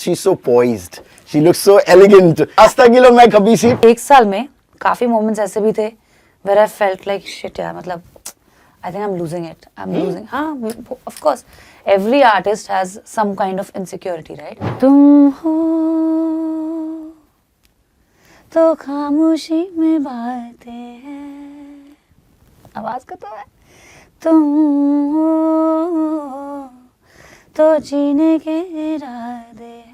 She's so poised. She looks so elegant. आस्था गिल और मैं कभी सी एक साल में काफी मोमेंट्स ऐसे भी थे where I felt like shit यार मतलब I think I'm losing it. I'm losing. हाँ, of course. Every artist has some kind of insecurity, right? तुम हो तो खामोशी में बातें हैं. आवाज का तो है. तुम हो तो जीने के इरादे हैं.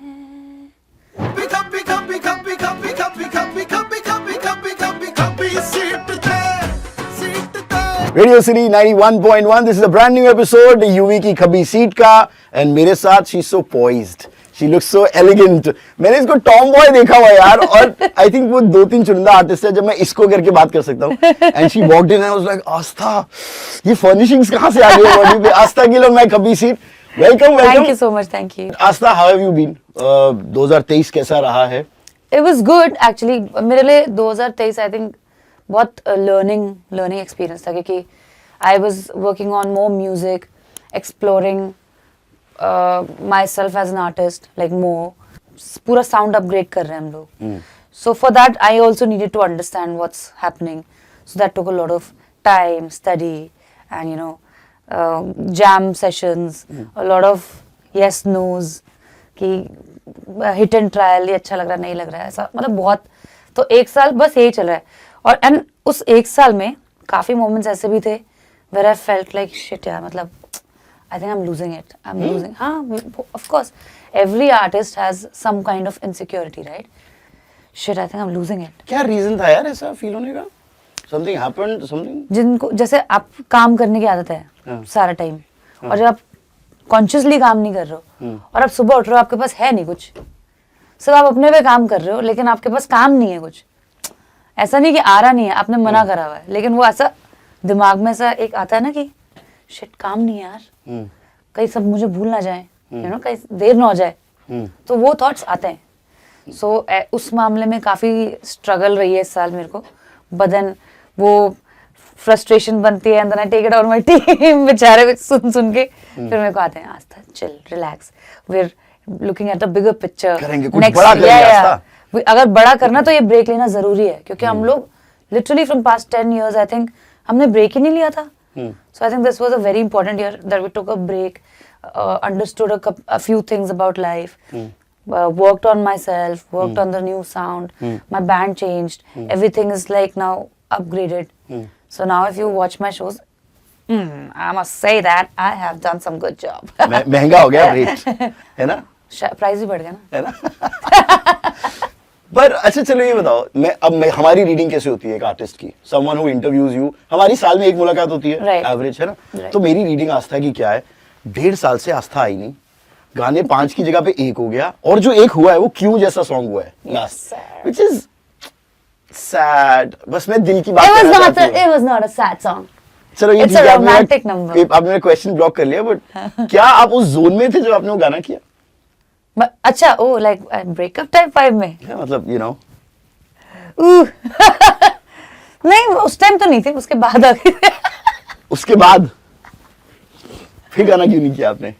Radio city 91.1. This is a brand new episode UV की खबी सीट का and मेरे साथ she's so poised. She looks so elegant. मैंने इसको टॉम बॉय देखा हुआ यार और आई थिंक वो 2-3 चुनिंदा आर्टिस्ट है जब मैं इसको करके बात कर सकता हूँ. And she walked in and I was like Aastha ये फर्निशिंग्स कहाँ से आ गई बॉडी पे. आस्था गिल और मैं कभी seat. Welcome Thank you so much. Thank you. Aastha, how have you been? 2023 कैसा रहा है? It was good actually. मेरे लिए 2023 I think बहुत learning experience था क्योंकि I was working on more music, exploring myself as an artist like more. पूरा sound upgrade कर रहे हैं हम लोग. So for that I also needed to understand what's happening. So that took a lot of time, study, and you know jam sessions, a lot of yes no's कि hit and trial ये अच्छा लग रहा नहीं लग रहा है ऐसा मतलब बहुत. तो एक साल बस यही चल रहा है और एंड उस एक साल में काफी मोमेंट्स ऐसे भी थे where I felt like shit यार मतलब I think I'm losing it. I'm losing. हाँ, of course. Every artist has some kind of insecurity, right? Shit, I think I'm losing it. क्या रीजन था यार ऐसा फील होने का? Something happened, something? जिनको जैसे आप काम करने की आदत है सारा टाइम और जब आप कॉन्शियसली काम नहीं कर रहे हो और आप सुबह उठ रहे हो आपके पास है नहीं कुछ, सब आप अपने पे काम कर रहे हो लेकिन आपके पास काम नहीं है कुछ. ऐसा नहीं कि आ रहा नहीं है, आपने मना करा हुआ है लेकिन वो ऐसा दिमाग में ऐसा एक आता है ना कि शिट काम नहीं है यार, कहीं सब मुझे भूल ना जाए, यू नो कहीं देर ना हो जाए, तो वो थॉट्स आते हैं. सो उस मामले में काफी स्ट्रगल रही है इस साल मेरे को. बट देन वो फ्रस्ट्रेशन बनती है and then I take it on my team बेचारे सुन के फिर मेरे को आते हैं Aastha chill relax we are looking at a bigger picture. करेंगे कुछ बड़ा करेंगे आस्था. अगर बड़ा करना तो ये ब्रेक लेना जरूरी है क्योंकि हम लोग literally from past 10 years I think हमने ब्रेक ही नहीं लिया था. So I think this was a very important year that we took a break, understood a few things about life, worked on myself, worked on the new sound, my band changed, everything is like now upgraded. So now if you watch my shows, I must say that I have done some good job. महंगा हो गया rate है ना? Price भी बढ़ गया ना? है ना? पर अच्छा चलो ये बताओ मैं हमारी रीडिंग कैसे होती है एक आर्टिस्ट की? समवन हु इंटरव्यूज यू, हमारी साल में एक मुलाकात होती है एवरेज है ना? तो मेरी रीडिंग आस्था की क्या है, 1.5 साल से आस्था आई नहीं, गाने 5 की जगह पे 1 हो गया और जो 1 हुआ है वो क्यों जैसा सॉन्ग हुआ है लास्ट, व्हिच इज सैड. बस मैं दिल की बात कर रहा था. It was not a sad song. चलो ये It's a romantic number. आपने क्वेश्चन ब्लॉक कर लिया बट क्या आप उस जोन में थे जब आपने वो गाना किया? अच्छा ओ लाइक ब्रेकअप टाइप वाइब में मतलब यू नो नहीं उस टाइम तो नहीं थी, उसके बाद आ गई. उसके बाद फिर गाना क्यों नहीं किया आपने?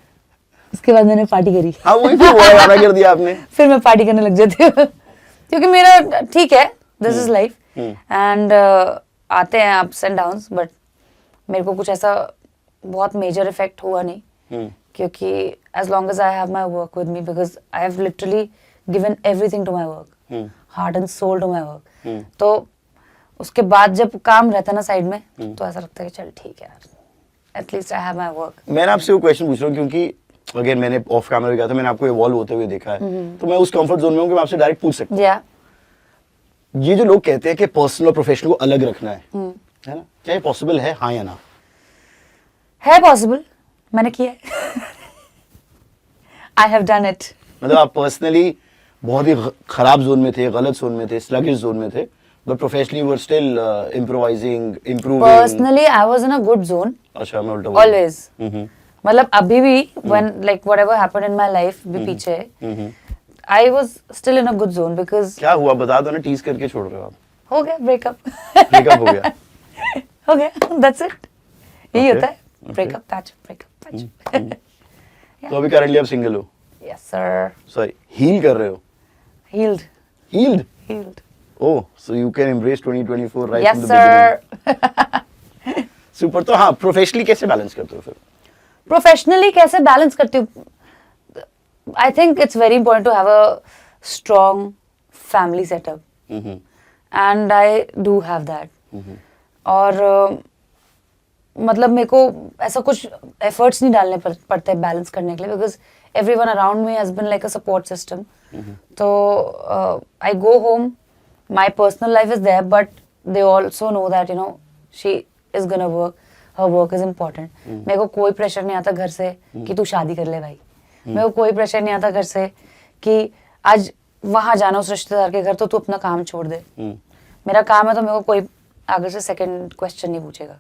उसके बाद मैंने पार्टी करी. हाँ वही फिर वो गाना कर दिया आपने. फिर मैं पार्टी करने लग जाती हूँ क्योंकि मेरा ठीक है, दिस इज लाइफ एंड आते हैं अप्स एंड डाउन्स बट मेरे को कुछ ऐसा बहुत मेजर इफेक्ट हुआ नहीं क्योंकि as long as I have my work with me because I have literally given everything to my work, heart and soul to my work. तो उसके बाद जब काम रहता है ना साइड में तो ऐसा लगता है कि चल ठीक है यार, at least I have my work. मैंने आपसे वो क्वेश्चन पूछ रहा हूँ क्योंकि अगेन मैंने ऑफ कैमरा भी कहा था, मैंने आपको इवॉल्व होते हुए देखा है तो मैं उस कंफर्ट जोन में हूँ कि मैं आपसे डायरेक्ट पूछ सकता हूँ. ये जो लोग कहते हैं कि पर्सनल और प्रोफेशनल को अलग रखना है ना, क्या ये पॉसिबल है, हाँ या ना? है पॉसिबल, मैंने किया है. I have done it. मतलब आप पर्सनली बहुत ही खराब जोन में थे, गलत जोन में थे, स्लगिश जोन में थे, but professionally you were still improvising, improving. Personally, I was in a good zone. अच्छा मैं उल्टा बोल. Always. मतलब अभी भी when like whatever happened in my life भी पीछे I was still in a good zone because क्या हुआ बता दो ना, टीज करके छोड़ रहे हो आप. हो गया ब्रेकअप. ब्रेकअप हो गया. हो गया, that's it. यही होता है, ब्रेकअप पैच. तो अभी करंटली आप सिंगल हो? Yes, sir. सॉरी, हील कर रहे हो? Healed. Healed? Oh, so you can embrace 2024 right Yes, from the sir. beginning. Super. तो हाँ, प्रोफेशनली कैसे बैलेंस करते हो फिर? प्रोफेशनली कैसे बैलेंस करती हूँ? I think it's very important to have a strong family setup, and I do have that. और मतलब मेरे को ऐसा कुछ एफर्ट्स नहीं डालने पड़ते बैलेंस करने के लिए, because everyone around me has been like a support system. तो I go home, my personal life is there, but they also know that you know she is gonna work, her work is important. मेरे को कोई pressure नहीं आता घर से कि तू शादी कर ले भाई. मेरे को कोई प्रेशर नहीं आता घर से कि आज वहां जाना उस रिश्तेदार के घर तो तू अपना काम छोड़ दे. मेरा काम है तो मेरे को कोई आगे से सेकंड क्वेश्चन नहीं पूछेगा.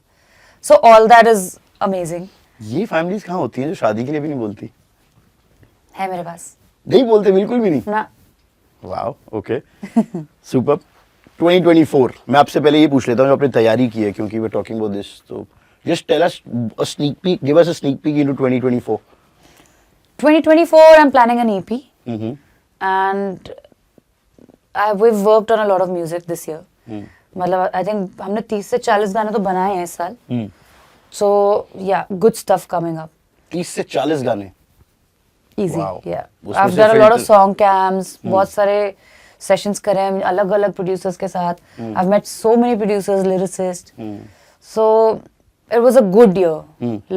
So all that is amazing. ये फैमिलीज कहाँ होती हैं जो शादी के लिए भी नहीं बोलती? है मेरे पास. नहीं बोलते बिल्कुल भी नहीं? ना. Wow, okay, super. 2024 मैं आपसे पहले ये पूछ लेता हूँ, जो आपने तैयारी की है, क्योंकि we are talking about this, तो just tell us a sneak peek, give us a sneak peek into 2024. 2024 I'm planning an EP. And we've worked on a lot of music this year. मतलब I think हमने 30 से 40 गाने तो बनाए हैं इस साल. So yeah, good stuff coming up. 30 से 40 गाने? Easy, Wow. yeah. उसमें I've से done a lot of filter- song camps, बहुत सारे sessions करे हैं अलग अलग producers के साथ. I've met so many producers, lyricists. So it was a good year,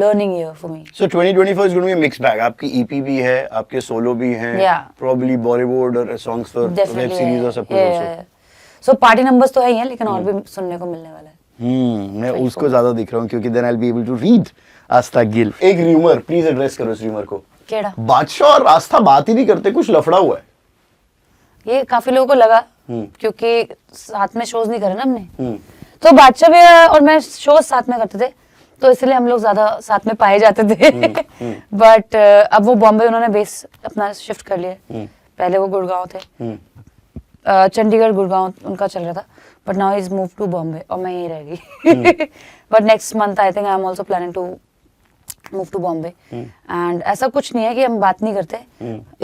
learning year for me. So 2024 is going to be a mixed bag. आपकी EP भी है, आपके सोलो भी हैं, Yeah. probably Bollywood और songs for web Definitely. series और सब कुछ also. So party numbers तो है ही हैं, लेकिन और भी सुनने को मिलने वाला है. मैं उसको ज्यादा दिख रहा हूँ, क्योंकि then I'll be able to read आस्था गिल. एक रूमर, प्लीज एड्रेस करो इस रूमर को. केड़ा? बादशाह और आस्था बात ही नहीं करते, कुछ लफड़ा हुआ है. ये काफी लोगों को लगा, क्योंकि साथ में शोज नहीं करे ना हमने. तो बादशाह भी और मैं शोज साथ में करते थे, तो इसलिए हम लोग ज्यादा साथ में पाए जाते थे. बट अब वो बॉम्बे उन्होंने बेस अपना शिफ्ट कर लिया. पहले वो गुड़गांव थे, चंडीगढ़ गुड़गांव उनका चल रहा था, but now is move to Bombay और मैं यहीं रह गई. But next month I think I am also planning to move to Bombay. And ऐसा कुछ नहीं है कि हम बात नहीं करते,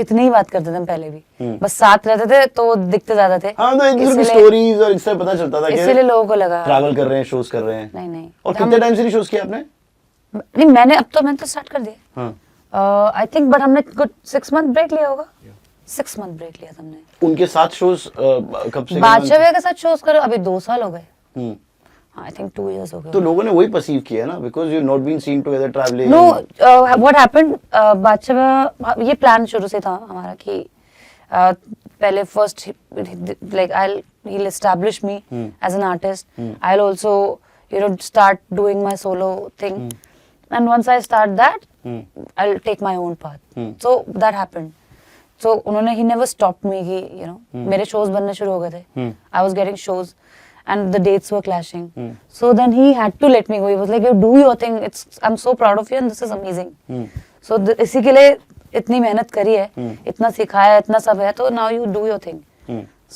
इतनी ही बात करते थे हम पहले भी. बस साथ रहते थे तो दिखते ज्यादा थे. हाँ, तो एक दूसरे की इसलिए- स्टोरीज और इससे पता चलता था कि इसीलिए लोगों को लगा ट्रैवल कर रहे हैं, शोज कर रहे हैं. नहीं. और कितने टाइम से नहीं शोज किया आपने? नहीं, मैंने तो स्टार्ट कर दिया. आई थिंक बट हमने कुछ 6 मंथ ब्रेक लिया होगा. 6 मंथ ब्रेक लिया था हमने. उनके साथ शोज कब से? बादशाह भैया के साथ शोज करो अभी 2 साल हो गए. आई थिंक 2 years हो गए. तो लोगों ने वही परसीव किया ना, because you not been seen together travelling. No, what happened, Badshah भैया, ये प्लान शुरू से था हमारा कि पहले first like I he'll establish me as an artist. I'll also start doing my solo thing, and once I start that I'll take my own path. So that happened. So उन्होंने he never stopped me कि मेरे shows बनने शुरू हो गए थे. I was getting shows and the dates were clashing. So then he had to let me go. He was like, you do your thing. I'm so proud of you and this is amazing. So इसी के लिए इतनी मेहनत करी है, इतना सिखाया, इतना सब है, तो now you do your thing.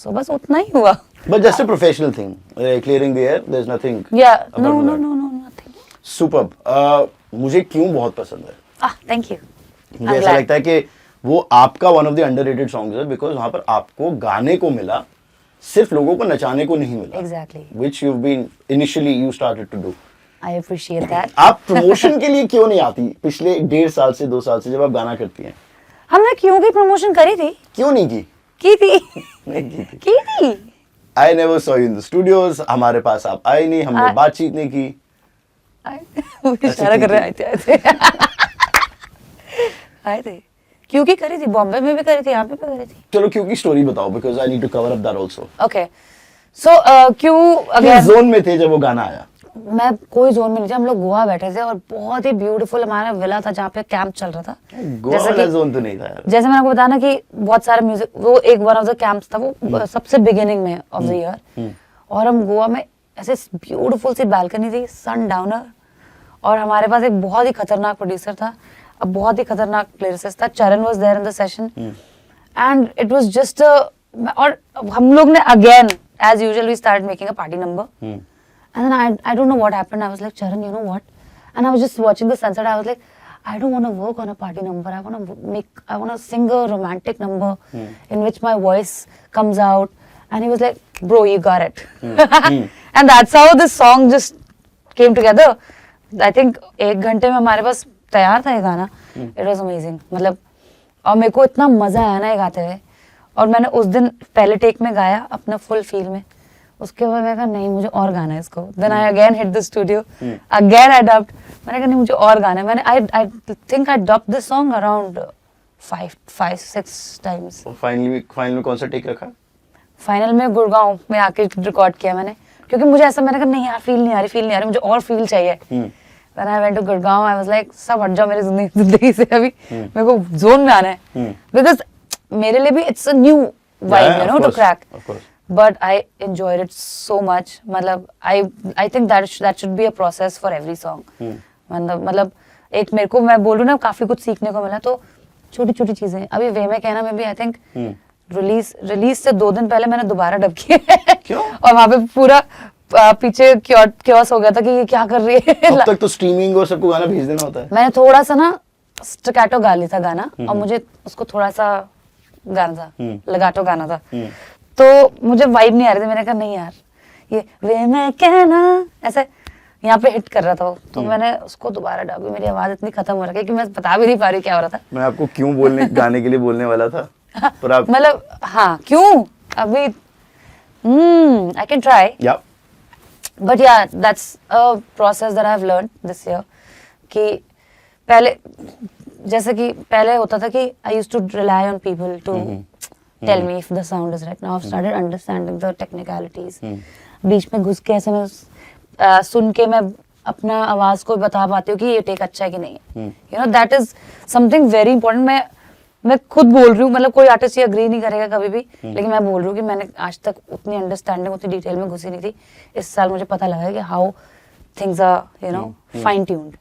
So बस उतना ही हुआ. But just a professional thing, clearing the air. There's nothing. Yeah, apart no, from that. nothing. Superb. मुझे क्यों बहुत पसंद है. Ah, thank you. मुझे I'm ऐसा glad. लगता है कि वो आपका one of the underrated songs है, बिकॉज वहां पर आपको गाने को मिला, सिर्फ लोगों को नचाने को नहीं मिला. Exactly. Which you've been initially you started to do. I appreciate that. आप प्रमोशन के लिए क्यों नहीं आती पिछले 1.5 साल से 2 साल से जब आप गाना करती हैं? हमने क्यों की प्रमोशन करी थी? क्यों नहीं की? की थी. नहीं की थी. की थी. I never saw you in the studios. हमारे पास आप आए नहीं, हमने बातचीत नहीं की. इशारा कर रहे आए थे. क्योंकि करी थी, बॉम्बे में भी करी थी, यहाँ पे भी करी थी. चलो क्यों की स्टोरी बताओ, because I need to cover up that also. Okay, so क्यों किस अगर जोन में थे जब वो गाना आया? मैं कोई जोन में नहीं थी, हम लोग गोवा बैठे थे और बहुत ही ब्यूटीफुल हमारा विला था जहाँ पे कैंप चल रहा था. गोवा वाला जोन तो नहीं था यार. जैसे मैंने आपको बताया ना कि बहुत सारे म्यूजिक, वो एक वन ऑफ द कैंप्स था, वो सबसे बिगिनिंग में ऑफ द ईयर. और हम गोवा में ऐसे ब्यूटीफुल सी बालकनी थी, सन डाउनर, और हमारे पास एक बहुत ही खतरनाक प्रोड्यूसर था, अब बहुत ही खतरनाक लिरिसिस्ट था. Charan was there in the session and it was just और हम लोग ने again as usual we start making a party number. And then I don't know what happened. I was like, Charan, you know what? And I was just watching the sunset. I was like, I don't want to work on a party number. I want to sing a romantic number in which my voice comes out. And he was like, bro, you got it. And that's how this song just came together. I think 1 घंटे में हमारे पास तैयार था ये गाना. It was amazing. मतलब और मेरे को इतना मजा आया ना ये गाते हुए. और मैंने उस दिन पहले टेक में गाया अपना फुल फील में. उसके बाद मैंने कहा नहीं मुझे और गाना है इसको. Then I again hit the studio. Again I dubbed. मैंने कहा नहीं मुझे और गाना है. मैंने I think I dubbed this song around 5-6 times. और फाइनली कौन सा टेक रखा? फाइनल में गुड़गांव में आके रिकॉर्ड किया मैंने. क्योंकि मुझे ऐसा मैंने कहा नहीं यार फील नहीं आ रही मुझे और फील चाहिए. When I went to Gurgaon I was like सब हट जाओ मेरी जिंदगी से अभी मेरे को जोन में आना है. Because मेरे लिए भी it's a new vibe, you know, to crack. But I enjoyed it so much. मतलब I think that should be a process for every song. मतलब एक मेरे को मैं बोलूँ ना काफी कुछ सीखने को मिला. तो छोटी छोटी चीजें अभी वे में कहना में भी I think रिलीज से 2 दिन पहले मैंने दोबारा डब किया. क्यों? और वहाँ पे पूरा पीछे क्योस हो गया था कि ये क्या कर रही है. अब तक तो स्ट्रीमिंग और सबको गाना भेज देना होता है. मैंने थोड़ा सा ना स्टैकेटो गा लिया था गाना और मुझे उसको थोड़ा सा गाना था लगाटो गाना था. तो मुझे वाइब नहीं आ रही थी. मैंने कहा नहीं यार ये वे मैं कहना ऐसे यहाँ पे हिट कर रहा था वो. तो मैंने उसको दोबारा डाली. मेरी आवाज इतनी खत्म हो रही है कि मैं बता भी नहीं पा रही क्या हो रहा था. मैं आपको क्यों गाने के लिए बोलने वाला था पर आप मतलब हाँ क्यों अभी I can try. Yeah. But yeah, that's a process that I've learned this year. कि पहले जैसे कि पहले होता था कि I used to rely on people to tell me if the sound is right. Now I've started understanding the technicalities. बीच में घुस के ऐसे मैं सुन के मैं अपना आवाज को बता पाती हूँ कि ये टेक अच्छा है कि नहीं है. You know that is something very important. मैं खुद बोल रही हूँ मतलब कोई आर्टिस्ट ये अग्री नहीं करेगा कभी भी. लेकिन मैं बोल रही हूँ कि मैंने आज तक उतनी अंडरस्टैंडिंग उतनी डिटेल में घुसी नहीं थी. इस साल मुझे पता लगा कि how things are you know fine tuned.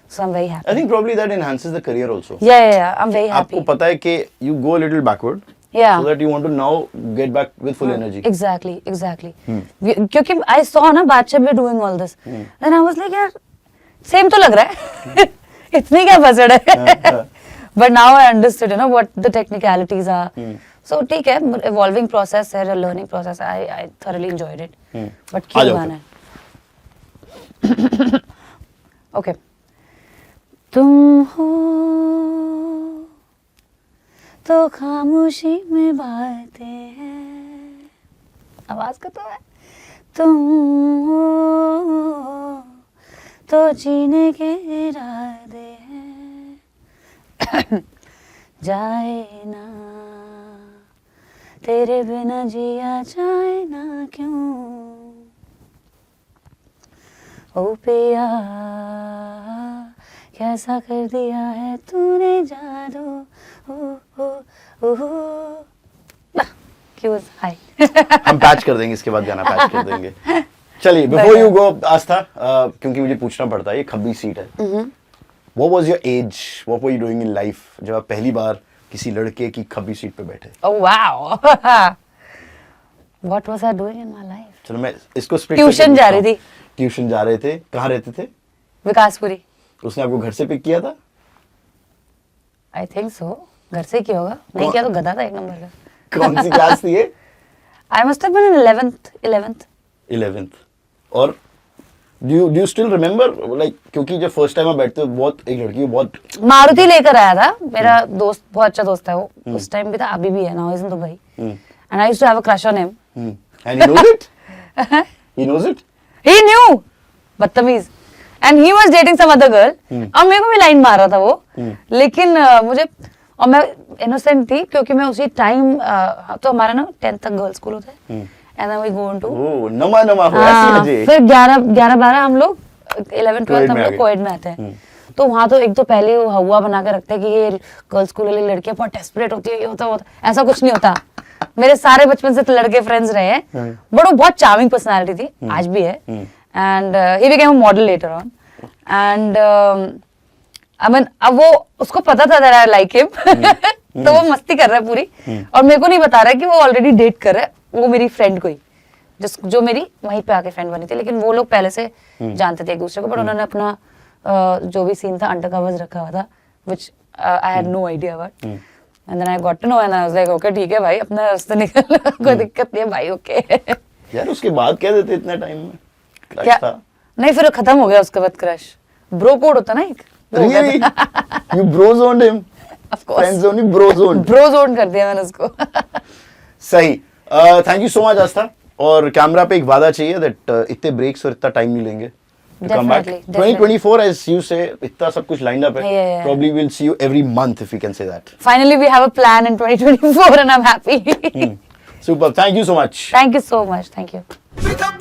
So I'm very happy. I think probably that enhances the career also. Yeah. I'm very happy. आपको पता है कि you go a little backward. Yeah. So that you want to now get back with full energy. Exactly. क्योंकि I saw ना बादशाह में doing all this. Then I was like यार same तो लग रहा है. इतनी क्या बजड़ है. But now I understood, you know, what the technicalities are. So ठीक है, evolving process है, a learning process. I thoroughly enjoyed it. But क्यों गाना है? Okay. तुम हो तो खामोशी में बातें हैं. आवाज का तो है. तुम हो तो जीने के इरादे हैं. जाए ना तेरे बिना जिया जाए ना क्यों. ओ पिया कैसा कर दिया है तूने जादू. क्यों हाय. हम पैच कर देंगे इसके बाद गाना पैच कर देंगे. चलिए बिफोर यू गो आस्था क्योंकि मुझे पूछना पड़ता है ये खब्बी सीट है. What was your age? What were you doing in life? जब आप पहली बार किसी लड़के की खब्बी सीट पे बैठे. Oh wow. What was I doing in my life? चलो मैं इसको स्प्लिट ट्यूशन जा रही थी. ट्यूशन जा रहे थे. कहाँ रहते थे? विकासपुरी. उसने आपको घर से पिक किया था? I think so. घर से किया होगा. नहीं किया तो गधा था 1 नंबर का. कौन सी क्लास थी ये? I must have been in 11th. और Do you still remember like क्योंकि जब फर्स्ट टाइम आप बैठते हो बहुत एक लड़की बहुत मारुति लेकर आया था मेरा दोस्त. बहुत अच्छा दोस्त है वो. उस टाइम भी था अभी भी है. Now he's in Dubai. And I used to have a crush on him. And he knows it? He knows it? He knew. बदतमीज. And he was dating some other girl. और मेरे को भी लाइन मार रहा था वो. लेकिन मुझे और मैं इनोसेंट थी क्योंकि मैं उसी टाइम तो हमारा ना 10th तक गर्ल्स स्कूल होता है. And then we go into नमा हो ऐसी मजे. फिर 11-12 हम लोग 11-12 हम लोग कोएड में आते हैं. तो वहाँ तो एक तो पहले वो हवा बना के रखते हैं कि ये गर्ल्स स्कूल वाली लड़कियां बहुत डेस्परेट होती है. ये होता ऐसा कुछ नहीं होता. मेरे सारे बचपन से लड़के फ्रेंड्स रहे हैं. बट वो बहुत चार्मिंग पर्सनालिटी थी. आज भी है. And he became a model later on. And I mean अब वो उसको पता था दैट आई लाइक हिम. तो वो मस्ती कर रहा है पूरी. और मेरे को नहीं बता रहा है कि वो ऑलरेडी डेट कर रहा है. वो मेरी फ्रेंड को ही जो मेरी वहीं पे आके फ्रेंड बनी थी. लेकिन वो लोग पहले से जानते थे एक दूसरे को. बट उन्होंने अपना जो भी सीन था अंडर कवर्स रखा हुआ था which I had no idea about and then I got to know and I was like okay ठीक है भाई अपना रास्ता निकल कोई दिक्कत नहीं है भाई ओके यार उसके बाद कह देते इतने टाइम में क्रश क्या था नहीं फिर खत्म हो गया उसके बाद क्रश ब्रो कोड होता ना एक really you bro zoned him of course friends only bro zoned bro zone कर दिया मैंने उसको सही थैंक यू सो मच आस्था और कैमरा पे एक वादा चाहिए दैट इतने ब्रेक्स और इतना टाइम नहीं लेंगे to come back. Definitely. 2024 as you say इतना सब कुछ lined up है Yeah. probably we'll see you every month if we can say that Finally, we have a plan in 2024 and I'm happy. Super, thank you so much. Thank you so much. Thank you. Pick up